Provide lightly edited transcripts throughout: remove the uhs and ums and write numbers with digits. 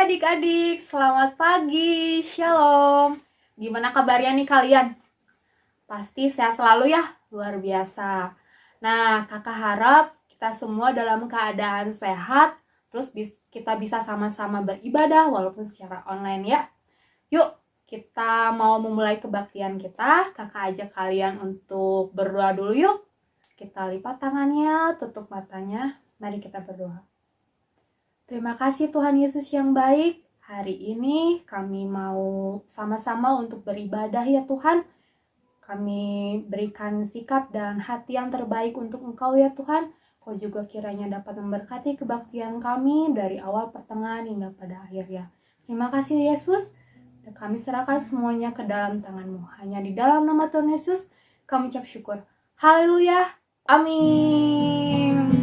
adik-adik, selamat pagi, shalom. Gimana kabarnya nih kalian? Pasti sehat selalu ya, luar biasa. Nah, kakak harap kita semua dalam keadaan sehat, terus kita bisa sama-sama beribadah walaupun secara online ya. Yuk, kita mau memulai kebaktian kita, kakak ajak kalian untuk berdoa dulu yuk. Kita lipat tangannya, tutup matanya, mari kita berdoa. Terima kasih Tuhan Yesus yang baik. Hari ini kami mau sama-sama untuk beribadah ya Tuhan. Kami berikan sikap dan hati yang terbaik untuk Engkau ya Tuhan. Kau juga kiranya dapat memberkati kebaktian kami dari awal pertengahan hingga pada akhir ya. Terima kasih Yesus. Dan kami serahkan semuanya ke dalam tangan-Mu. Hanya di dalam nama Tuhan Yesus kami ucap syukur. Haleluya. Amin.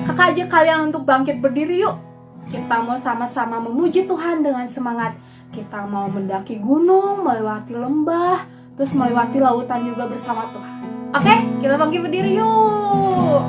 Kakak ajak kalian untuk bangkit berdiri yuk. Kita mau sama-sama memuji Tuhan dengan semangat. Kita mau mendaki gunung, melewati lembah, terus melewati lautan juga bersama Tuhan. Oke, kita bangkit berdiri yuk.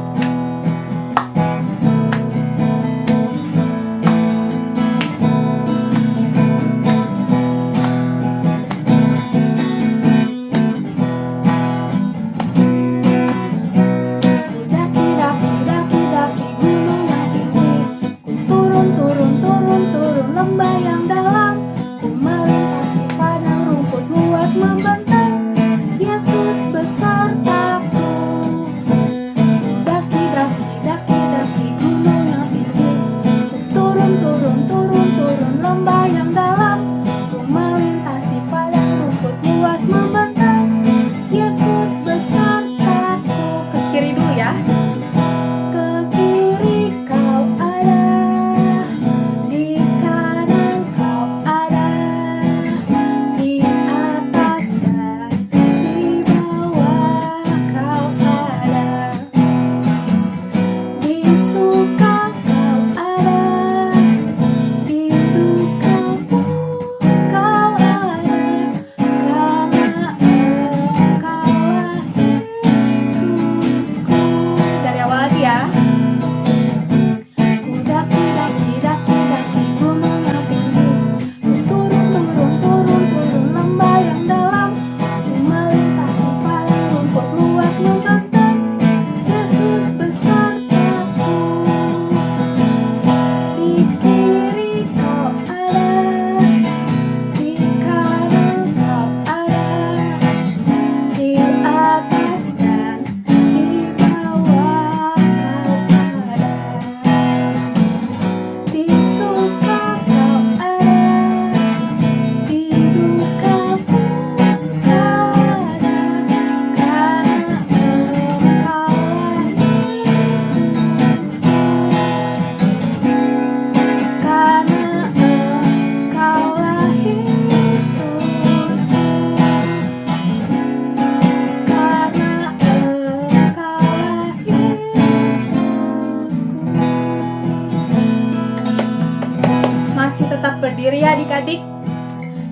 Berdiri ya adik-adik.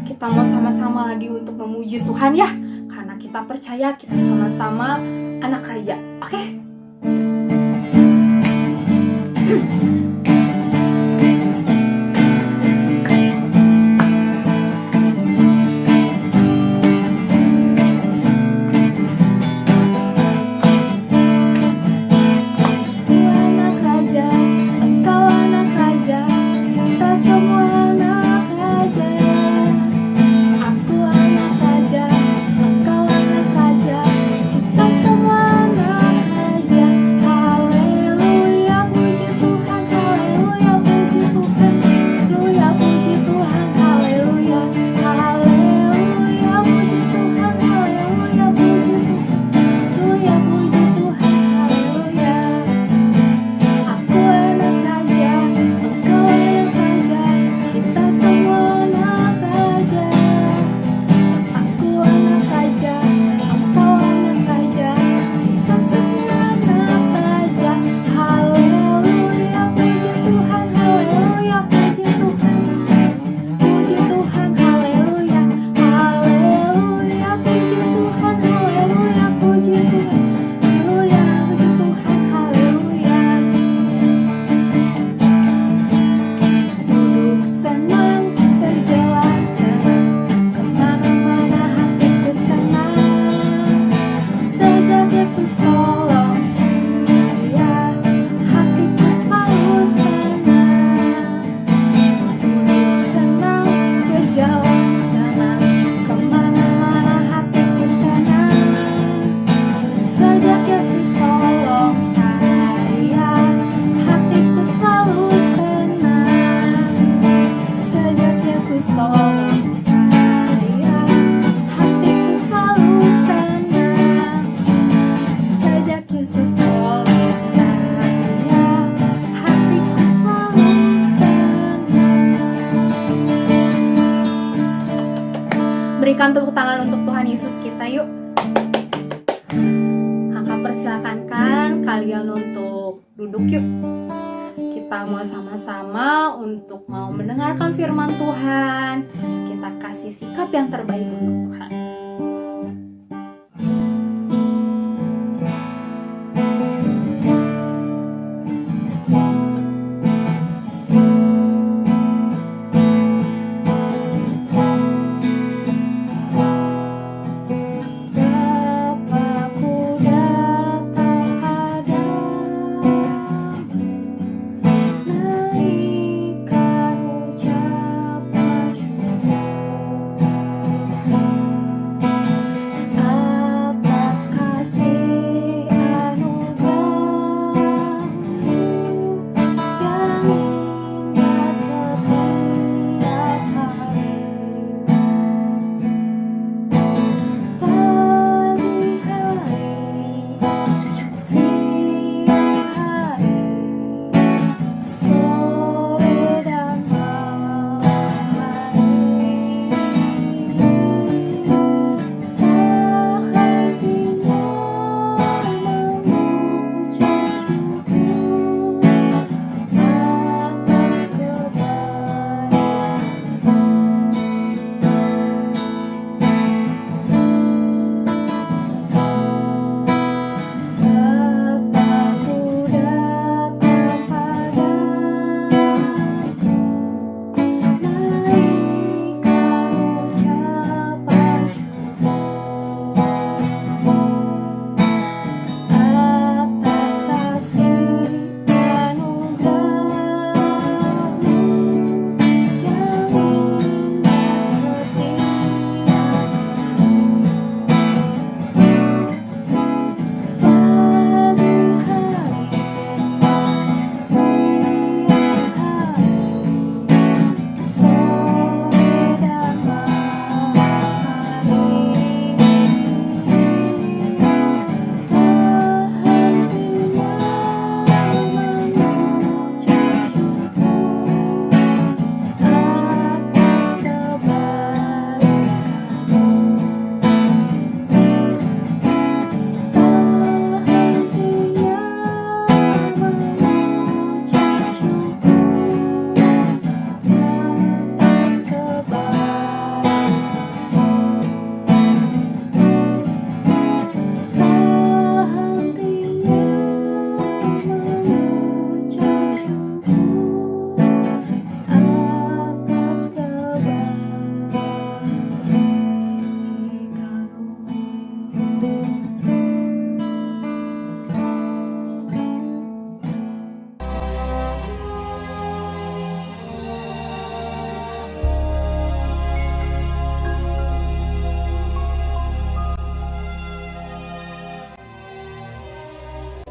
Kita mau sama-sama lagi untuk memuji Tuhan ya. Karena kita percaya kita sama-sama anak raja. Oke? berikan tepuk tangan untuk Tuhan Yesus kita yuk. Kakak persilakan kalian untuk duduk yuk. Kita mau sama-sama untuk mau mendengarkan firman Tuhan. Kita kasih sikap yang terbaik untuk Tuhan.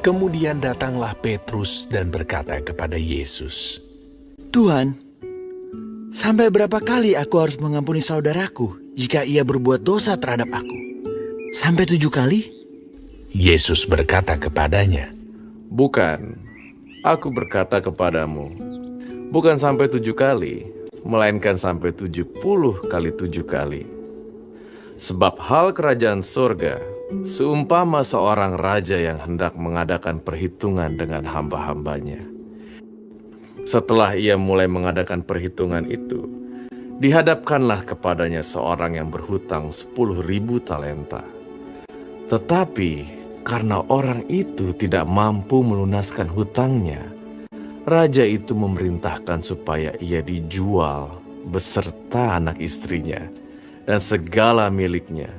Kemudian datanglah Petrus dan berkata kepada Yesus, Tuhan, sampai berapa kali aku harus mengampuni saudaraku jika ia berbuat dosa terhadap aku? Sampai 7 kali? Yesus berkata kepadanya, Bukan, aku berkata kepadamu, bukan sampai 7 kali, melainkan sampai 70 kali 7 kali. Sebab hal kerajaan surga seumpama seorang raja yang hendak mengadakan perhitungan dengan hamba-hambanya. Setelah ia mulai mengadakan perhitungan itu, dihadapkanlah kepadanya seorang yang berhutang 10.000 talenta. Tetapi karena orang itu tidak mampu melunaskan hutangnya, raja itu memerintahkan supaya ia dijual beserta anak istrinya dan segala miliknya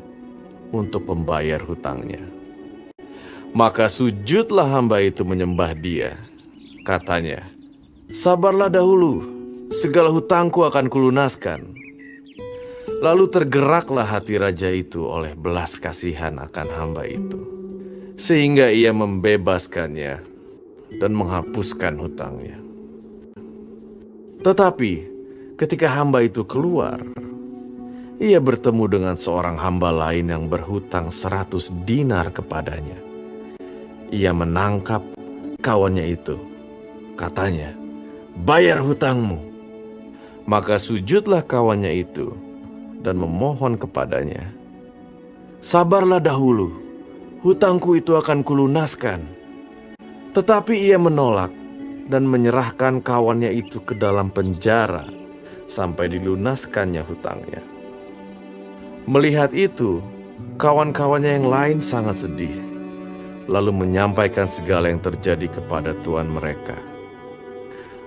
untuk membayar hutangnya. Maka sujudlah hamba itu menyembah dia. Katanya, sabarlah dahulu, segala hutangku akan kulunaskan. Lalu tergeraklah hati raja itu oleh belas kasihan akan hamba itu, sehingga ia membebaskannya dan menghapuskan hutangnya. Tetapi ketika hamba itu keluar, ia bertemu dengan seorang hamba lain yang berhutang 100 dinar kepadanya. Ia menangkap kawannya itu. Katanya, bayar hutangmu. Maka sujudlah kawannya itu dan memohon kepadanya, Sabarlah dahulu, hutangku itu akan kulunaskan. tetapi ia menolak dan menyerahkan kawannya itu ke dalam penjara sampai dilunaskannya hutangnya. Melihat itu, kawan-kawannya yang lain sangat sedih, lalu menyampaikan segala yang terjadi kepada tuan mereka.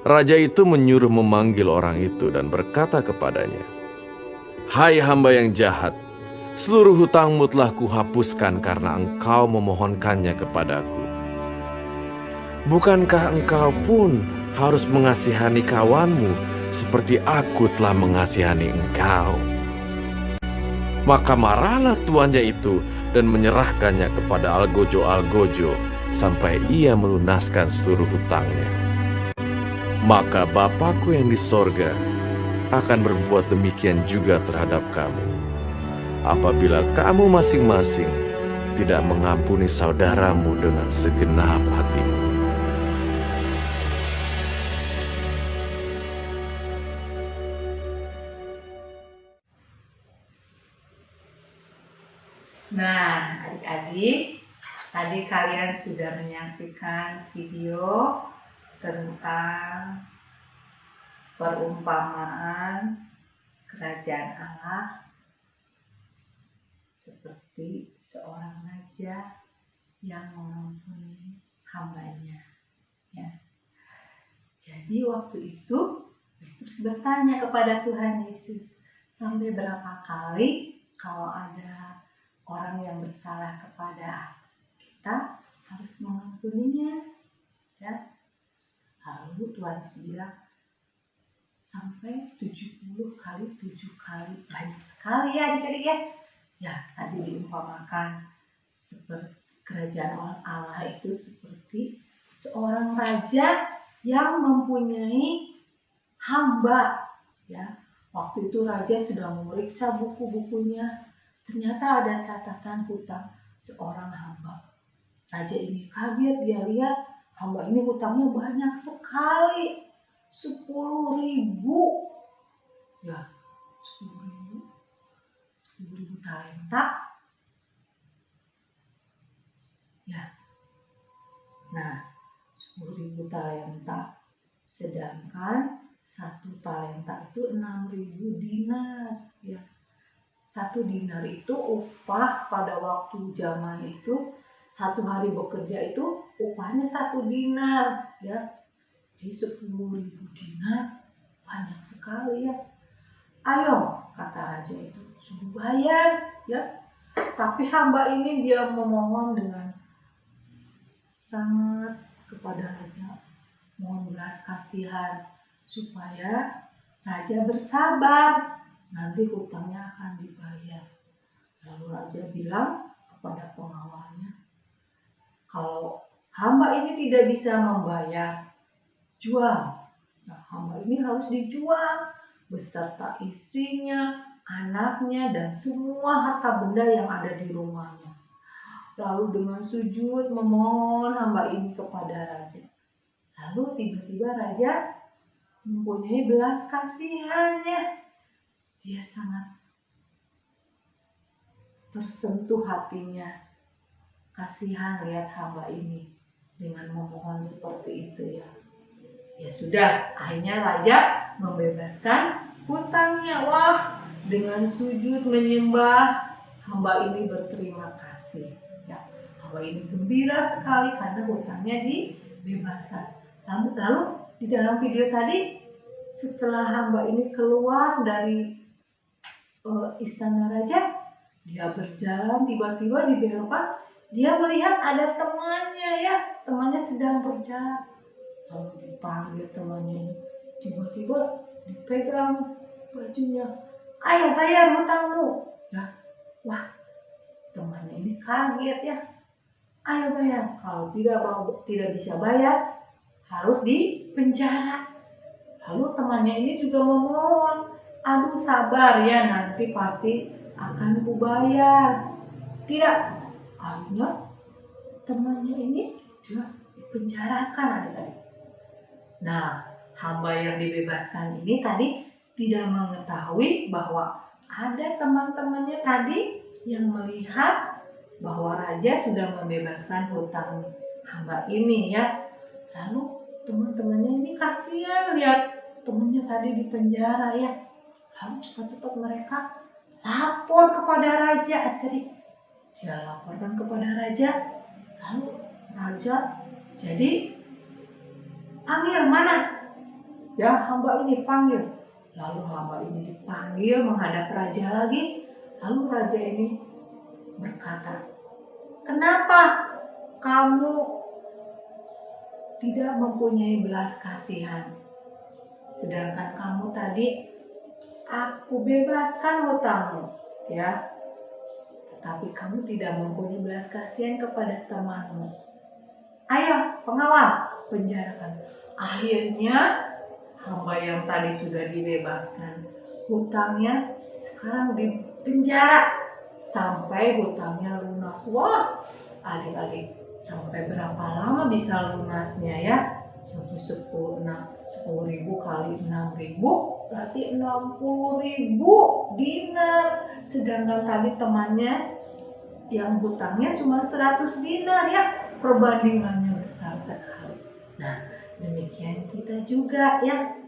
Raja itu menyuruh memanggil orang itu dan berkata kepadanya, "Hai hamba yang jahat, seluruh hutangmu telah kuhapuskan karena engkau memohonkannya kepadaku. Bukankah engkau pun harus mengasihani kawanmu seperti aku telah mengasihani engkau?" Maka marahlah tuannya itu dan menyerahkannya kepada algojo-algojo sampai ia melunaskan seluruh hutangnya. Maka Bapakku yang di sorga akan berbuat demikian juga terhadap kamu, apabila kamu masing-masing tidak mengampuni saudaramu dengan segenap hatimu. Nah, adik-adik, tadi kalian sudah menyaksikan video tentang perumpamaan kerajaan Allah seperti seorang raja yang mengampuni hambanya. Ya. Jadi waktu itu Petrus bertanya kepada Tuhan Yesus, sampai berapa kali kalau ada orang yang bersalah kepada kita harus mengampuninya? Ya. Lalu Tuhan Yesus bilang, sampai 70 kali 7 kali. Banyak sekali ya adik-adik ya. Ya, tadi diumpamakan seperti kerajaan Allah itu seperti seorang raja yang mempunyai hamba. Ya, waktu itu raja sudah memeriksa buku-bukunya. Ternyata ada catatan hutang seorang hamba. Raja ini kaget, dia lihat hamba ini hutangnya banyak sekali. 10.000. Ya, 10.000. 10.000 talenta. Ya. Nah, 10.000 talenta. Sedangkan 1 talenta itu 6.000 dinar. Ya. 1 dinar itu upah pada waktu zaman itu, 1 hari bekerja itu upahnya 1 dinar. Ya. Jadi 10.000 dinar banyak sekali ya. Ayo, kata raja itu, suruh bayar ya. Tapi hamba ini dia memohon dengan sangat kepada raja, mohon belas kasihan supaya raja bersabar, nanti hutangnya akan dibayar. Lalu raja bilang kepada pengawalnya, kalau hamba ini tidak bisa membayar, jual. Nah, hamba ini harus dijual beserta istrinya, anaknya, dan semua harta benda yang ada di rumahnya. Lalu dengan sujud memohon hamba ini kepada raja. Lalu tiba-tiba raja mempunyai belas kasihannya. Dia sangat tersentuh hatinya. Kasihan lihat hamba ini dengan memohon seperti itu ya. Ya sudah, akhirnya raja membebaskan hutangnya. Wah, dengan sujud menyembah, hamba ini berterima kasih. Ya, hamba ini gembira sekali karena hutangnya dibebaskan. Lalu di dalam video tadi, setelah hamba ini keluar dari istana raja, dia berjalan, tiba-tiba di belokan dia melihat ada temannya ya, temannya sedang berjalan. Lalu dipanggil temannya, tiba-tiba dipegang bajunya, ayo bayar hutangmu. Ya, wah, temannya ini kaget ya, ayo bayar. Kalau tidak bisa bayar, harus dipenjara. Lalu temannya ini juga memohon, aduh sabar ya, nanti pasti akan kubayar. Tidak, akhirnya temannya ini juga dipenjarakan adik-adik. Nah, hamba yang dibebaskan ini tadi tidak mengetahui bahwa ada teman-temannya tadi yang melihat bahwa raja sudah membebaskan hutang hamba ini ya. Lalu teman-temannya ini kasihan lihat temannya tadi di penjara ya. Lalu cepat-cepat mereka lapor kepada raja. Adik-adik, dia laporkan kepada raja. Lalu raja jadi panggil mana? Ya, hamba ini panggil. Lalu hamba ini dipanggil menghadap raja lagi. Lalu raja ini berkata, kenapa kamu tidak mempunyai belas kasihan? Sedangkan kamu tadi aku bebaskan hutangmu, ya. Tetapi kamu tidak mempunyai belas kasihan kepada temanmu. Ayo, pengawal, penjarakan. Akhirnya hamba yang tadi sudah dibebaskan, hutangnya sekarang di penjara sampai hutangnya lunas. Wah, adik-adik, sampai berapa lama bisa lunasnya ya? Sampai 10.000 kali 6.000 berarti 60.000 dinar. Sedangkan tadi temannya yang hutangnya cuma 100 dinar ya. Perbandingannya besar sekali. Nah, demikian kita juga ya.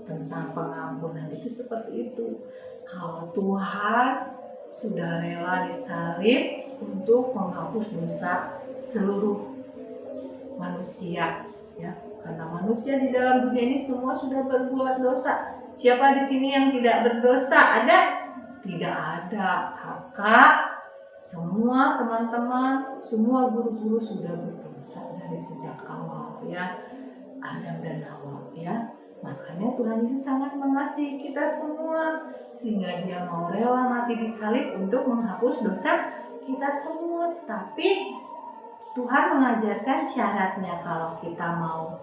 Tentang pengampunan itu seperti itu. Kalau Tuhan sudah rela disalib untuk menghapus dosa seluruh manusia ya, karena manusia di dalam dunia ini semua sudah berbuat dosa. Siapa di sini yang tidak berdosa? Ada? Tidak ada. Kakak, semua teman-teman, semua guru-guru sudah berdosa dari sejak awal ya, Adam dan Hawa ya. Makanya Tuhan Yesus sangat mengasihi kita semua sehingga Dia mau rela mati di salib untuk menghapus dosa kita semua. Tapi Tuhan mengajarkan syaratnya, kalau kita mau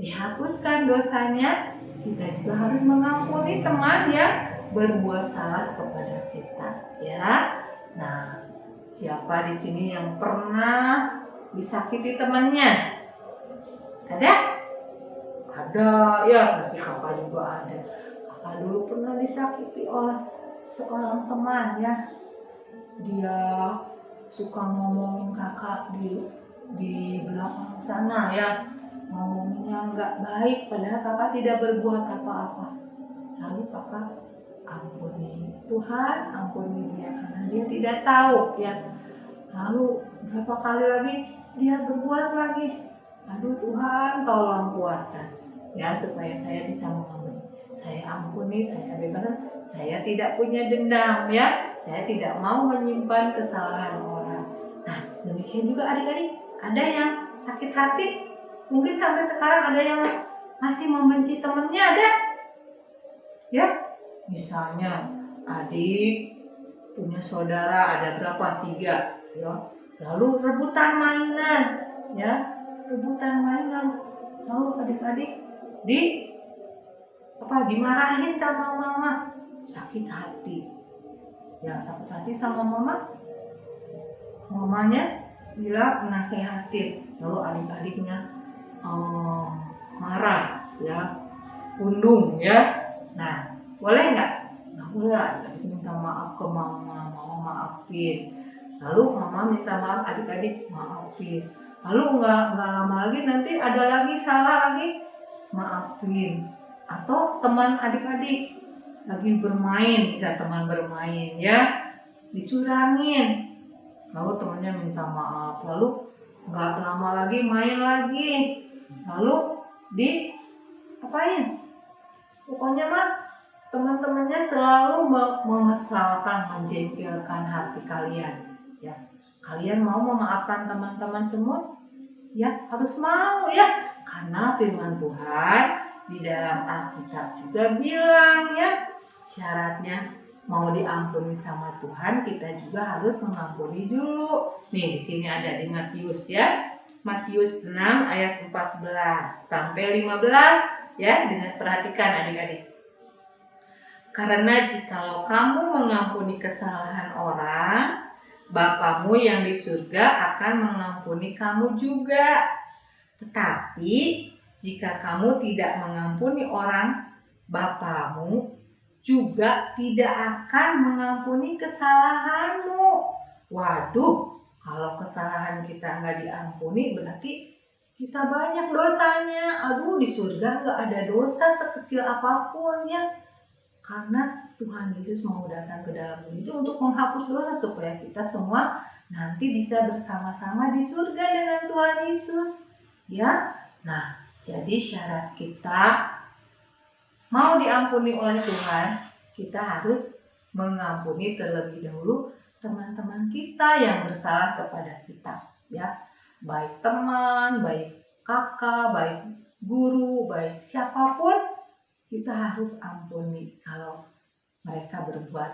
dihapuskan dosanya, kita juga harus mengampuni teman yang berbuat salah kepada kita ya. Nah, siapa di sini yang pernah disakiti temannya? Ada? Ada ya, pasti kakak juga ada. Kakak dulu pernah disakiti oleh seorang teman ya. Dia suka ngomongin kakak di belakang sana ya, ngomongnya nggak baik padahal kakak tidak berbuat apa-apa. Lalu kakak ampuni, Tuhan ampuni dia karena dia tidak tahu ya. Lalu berapa kali lagi dia berbuat lagi. Aduh Tuhan, tolong kuatkan ya supaya saya bisa mengampuni. Saya ampuni, saya bebaskan. Saya tidak punya dendam ya. Saya tidak mau menyimpan kesalahan orang. Nah, demikian juga adik-adik. Ada yang sakit hati. Mungkin sampai sekarang ada yang masih membenci temannya, ada? Ya, misalnya adik punya saudara ada berapa? 3 ya. Lalu rebutan mainan ya. Rebutan mainan. Lalu adik-adik dimarahin sama mama, sakit hati ya, sakit hati sama mama. Mamanya bilang menasehatin, lalu adik-adiknya marah ya, undung ya. Nah, boleh nggak? Nggak boleh. Adik minta maaf ke mama, mama maafin. Lalu mama minta maaf, adik-adik maafin. Lalu nggak lama lagi nanti ada lagi salah lagi, maafin. Atau teman adik-adik lagi bermain, bisa teman bermain ya, dicurangin. Lalu temannya minta maaf. Lalu nggak lama lagi main lagi. Lalu apain? Pokoknya mah teman-temannya selalu mengesalkan, menjengkelkan hati kalian. Ya, kalian mau memaafkan teman-teman semua? Ya, harus mau ya. Karena firman Tuhan di dalam Alkitab juga bilang ya, syaratnya mau diampuni sama Tuhan, kita juga harus mengampuni dulu. Nih, di sini ada di Matius ya. Matius 6 ayat 14 sampai 15 ya, dengan perhatikan adik-adik. Karena jikalau kamu mengampuni kesalahan orang, Bapamu yang di surga akan mengampuni kamu juga. Tetapi jika kamu tidak mengampuni orang, Bapamu juga tidak akan mengampuni kesalahanmu. Waduh, kalau kesalahan kita nggak diampuni berarti kita banyak dosanya. Aduh, di surga nggak ada dosa sekecil apapun ya. Karena Tuhan Yesus mau datang ke dalam dunia itu untuk menghapus dosa supaya kita semua nanti bisa bersama-sama di surga dengan Tuhan Yesus. Ya, nah jadi syarat kita mau diampuni oleh Tuhan, kita harus mengampuni terlebih dahulu teman-teman kita yang bersalah kepada kita, ya. Baik teman, baik kakak, baik guru, baik siapapun, kita harus ampuni kalau mereka berbuat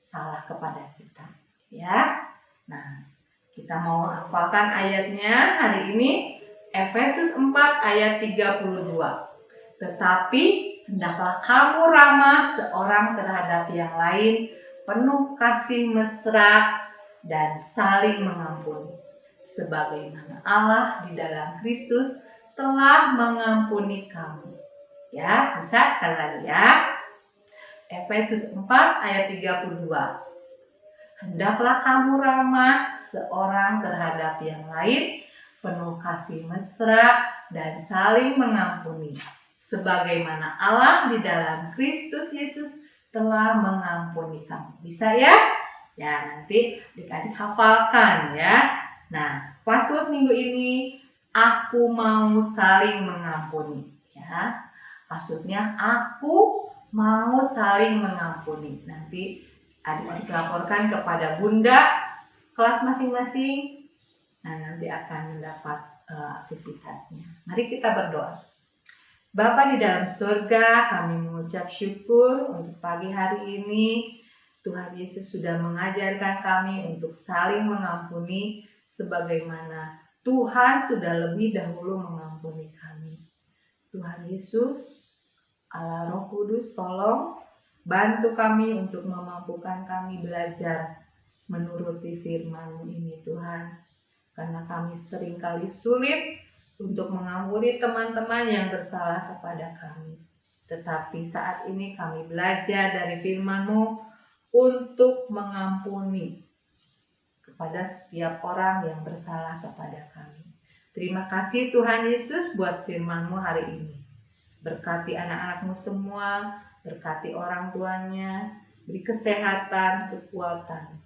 salah kepada kita, ya. Nah, kita mau hafalkan ayatnya hari ini, Efesus 4 ayat 32. Tetapi hendaklah kamu ramah seorang terhadap yang lain, penuh kasih mesra dan saling mengampuni, sebagaimana Allah di dalam Kristus telah mengampuni kamu. Ya, bisa sekali lagi ya. Efesus 4 ayat 32. Hendaklah kamu ramah seorang terhadap yang lain, penuh kasih mesra dan saling mengampuni, sebagaimana Allah di dalam Kristus Yesus telah mengampuni kamu. Bisa ya? Ya, nanti adik-adik hafalkan ya. Nah, password minggu ini, aku mau saling mengampuni. Ya, maksudnya aku mau saling mengampuni. Nanti adik-adik laporkan kepada bunda kelas masing-masing. Nah, nanti akan mendapat aktivitasnya. Mari kita berdoa. Bapa di dalam surga, kami mengucap syukur untuk pagi hari ini. Tuhan Yesus sudah mengajarkan kami untuk saling mengampuni sebagaimana Tuhan sudah lebih dahulu mengampuni kami. Tuhan Yesus, Allah Roh Kudus, tolong bantu kami untuk memampukan kami belajar menuruti firman-Mu ini Tuhan. Karena kami seringkali sulit untuk mengampuni teman-teman yang bersalah kepada kami. Tetapi saat ini kami belajar dari firman-Mu untuk mengampuni kepada setiap orang yang bersalah kepada kami. Terima kasih Tuhan Yesus buat firman-Mu hari ini. Berkati anak-anak-Mu semua, berkati orang tuanya, beri kesehatan, kekuatan.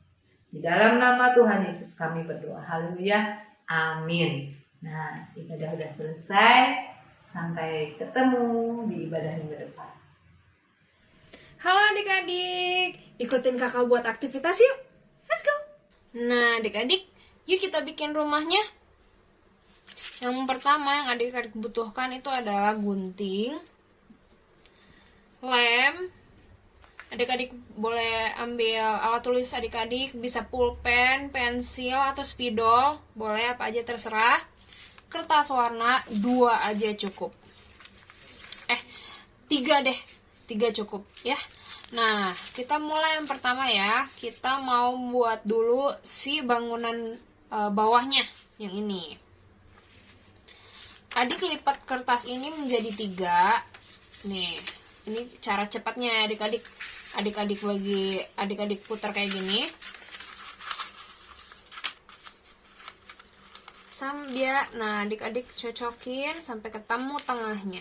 Di dalam nama Tuhan Yesus kami berdoa. Haleluya. Amin. Nah, ibadah sudah selesai. Sampai ketemu di ibadah minggu depan. Halo adik-adik, ikutin kakak buat aktivitas yuk. Let's go. Nah adik-adik, yuk kita bikin rumahnya. Yang pertama yang adik-adik butuhkan itu adalah gunting, lem. Adik-adik boleh ambil alat tulis adik-adik, bisa pulpen, pensil, atau spidol. Boleh apa aja terserah. Kertas warna 2 aja cukup. 3 deh. 3 cukup ya. Nah, kita mulai yang pertama ya. Kita mau buat dulu si bangunan bawahnya yang ini. Adik lipat kertas ini menjadi 3. Nih, ini cara cepatnya adik-adik. Adik-adik putar kayak gini. Nah adik-adik cocokin sampai ketemu tengahnya.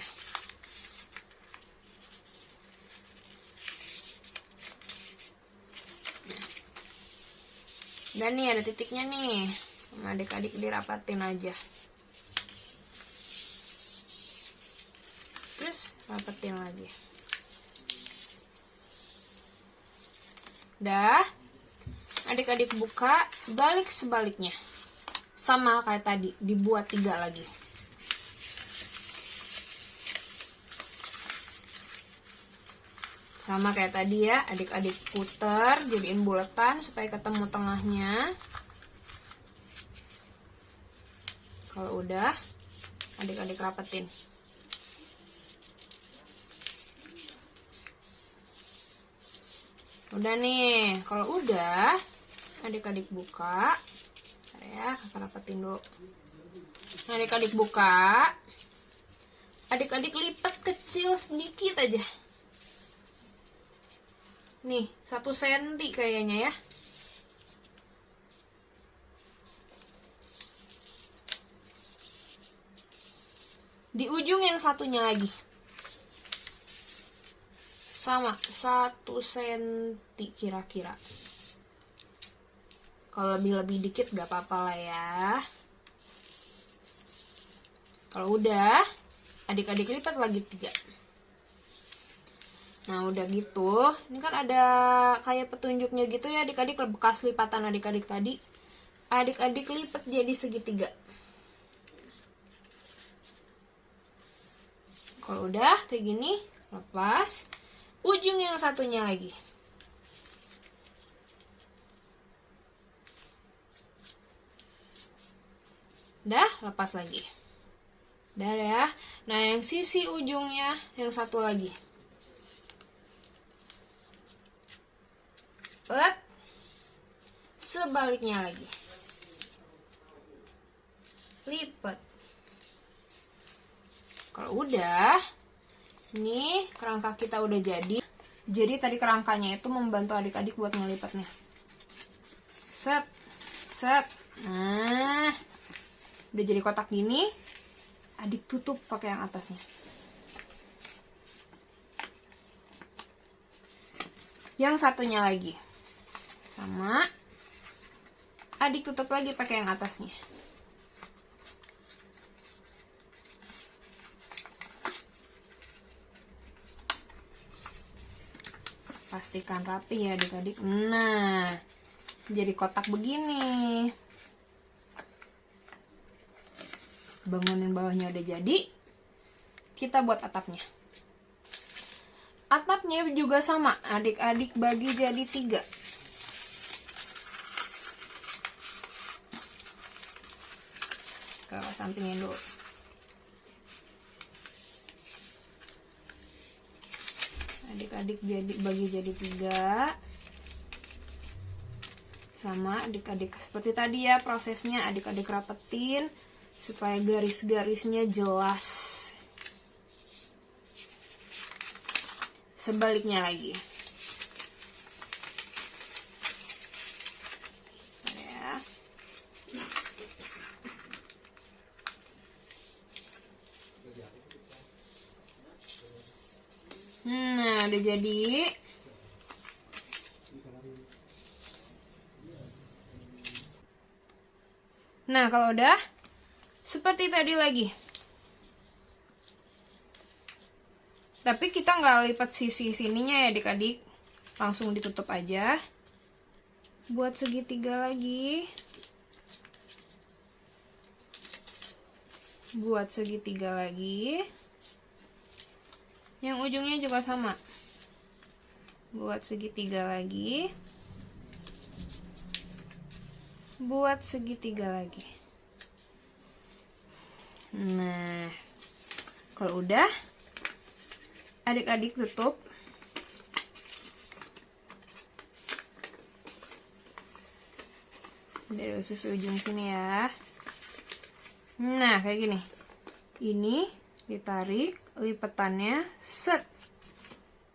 Dan nih ada titiknya nih, sama adik-adik dirapatin aja. Terus rapetin lagi. Dah, adik-adik buka, balik sebaliknya. Sama kayak tadi, dibuat 3 lagi. Sama kayak tadi ya, adik-adik putar, jadiin buletan supaya ketemu tengahnya. Kalau udah, adik-adik rapetin. Udah nih, kalau udah, adik-adik buka. Bentar ya, kakak rapetin dulu. Nah, adik-adik buka. Adik-adik lipat kecil sedikit aja. Nih, 1 senti kayaknya ya. Di ujung yang satunya lagi. Sama, 1 senti kira-kira. Kalau lebih-lebih dikit gak apa-apa lah ya. Kalau udah, adik-adik lipat lagi 3. Nah udah gitu, ini kan ada kayak petunjuknya gitu ya adik-adik, bekas lipatan adik-adik tadi. Adik-adik lipat jadi segitiga. Kalau udah kayak gini, lepas ujung yang satunya lagi. Udah, lepas lagi. Udah ya. Nah, yang sisi ujungnya yang satu lagi. Lihat. Sebaliknya lagi. Lipat. Kalau udah, ini kerangka kita udah jadi. Jadi tadi kerangkanya itu membantu adik-adik buat ngelipatnya. Set. Set. Nah, udah jadi kotak gini. Adik tutup pakai yang atasnya. Yang satunya lagi. Sama. Adik tutup lagi pakai yang atasnya. Pastikan rapi ya adik-adik. Nah, jadi kotak begini. Bangunin bawahnya udah jadi. Kita buat atapnya. Atapnya juga sama. Adik-adik bagi jadi 3. Ke sampingin dulu. Adik-adik bagi jadi 3. Sama adik-adik seperti tadi ya prosesnya, adik-adik rapetin supaya garis-garisnya jelas. Sebaliknya lagi. Ya. Nah, udah jadi. Nah, kalau udah seperti tadi lagi. Tapi kita nggak lipat sisi sininya ya adik-adik. Langsung ditutup aja. Buat segitiga lagi. Buat segitiga lagi. Yang ujungnya juga sama. Buat segitiga lagi. Buat segitiga lagi. Nah, kalau udah, adik-adik tutup. Dari usus ujung sini ya. Nah, kayak gini. Ini ditarik, lipatannya set.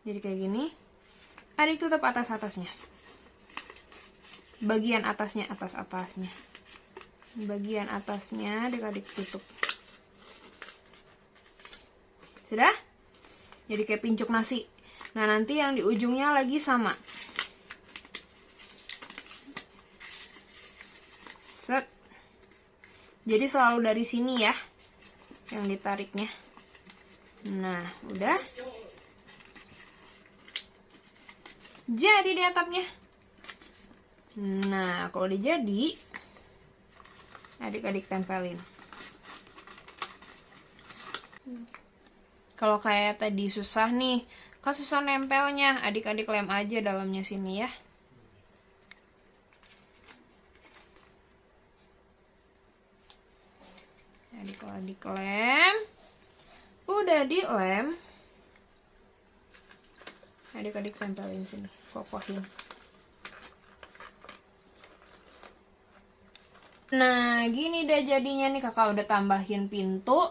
Jadi kayak gini. Adik tutup atas-atasnya. Bagian atasnya, atas-atasnya. Bagian atasnya adik-adik tutup. Sudah? Jadi kayak pincuk nasi. Nah, nanti yang di ujungnya lagi sama. Set. Jadi selalu dari sini ya yang ditariknya. Nah, udah. Jadi di atapnya. Nah, kalau udah jadi, adik-adik tempelin. Kalau kayak tadi susah nih, kan susah nempelnya, adik-adik lem aja dalamnya sini ya. Adik-adik lem. Udah dilem. Adik-adik tempelin sini, kokohin. Nah, gini deh jadinya nih, kakak udah tambahin pintu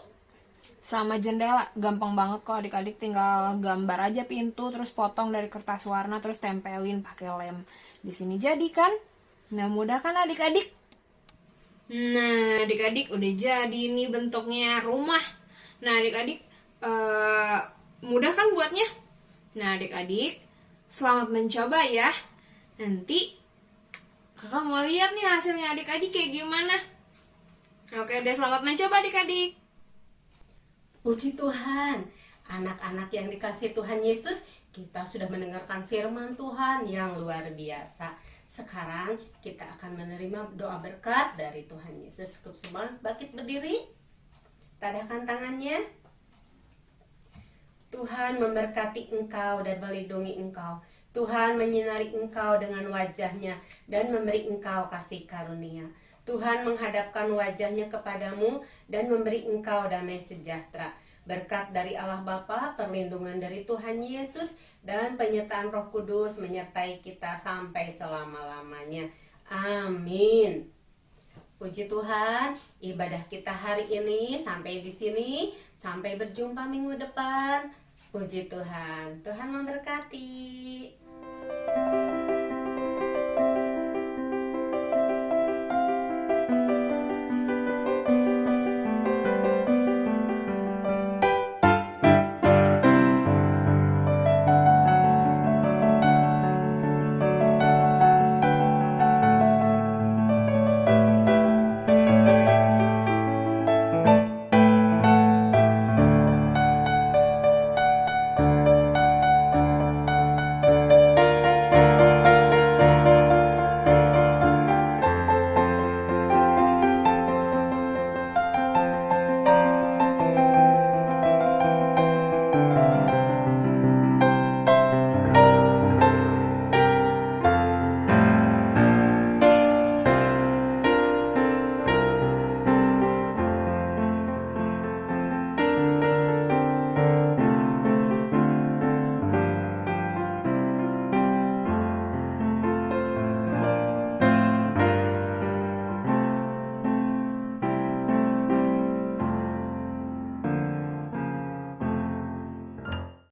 sama jendela. Gampang banget kok adik-adik, tinggal gambar aja pintu, terus potong dari kertas warna, terus tempelin pakai lem. Di sini jadi kan? Nah, mudah kan adik-adik? Nah, adik-adik udah jadi nih bentuknya rumah. Nah, adik-adik mudah kan buatnya? Nah, adik-adik selamat mencoba ya. Nanti kakak mau lihat nih hasilnya adik-adik kayak gimana. Oke, udah selamat mencoba adik-adik. Puji Tuhan, anak-anak yang dikasih Tuhan Yesus, kita sudah mendengarkan firman Tuhan yang luar biasa. Sekarang kita akan menerima doa berkat dari Tuhan Yesus. Cukup semua bangkit berdiri, tadahkan tangannya. Tuhan memberkati engkau dan melindungi engkau. Tuhan menyinari engkau dengan wajahnya dan memberi engkau kasih karunia. Tuhan menghadapkan wajahnya kepadamu dan memberi engkau damai sejahtera. Berkat dari Allah Bapa, perlindungan dari Tuhan Yesus, dan penyertaan Roh Kudus menyertai kita sampai selama-lamanya. Amin. Puji Tuhan, ibadah kita hari ini sampai di sini. Sampai berjumpa minggu depan. Puji Tuhan. Tuhan memberkati.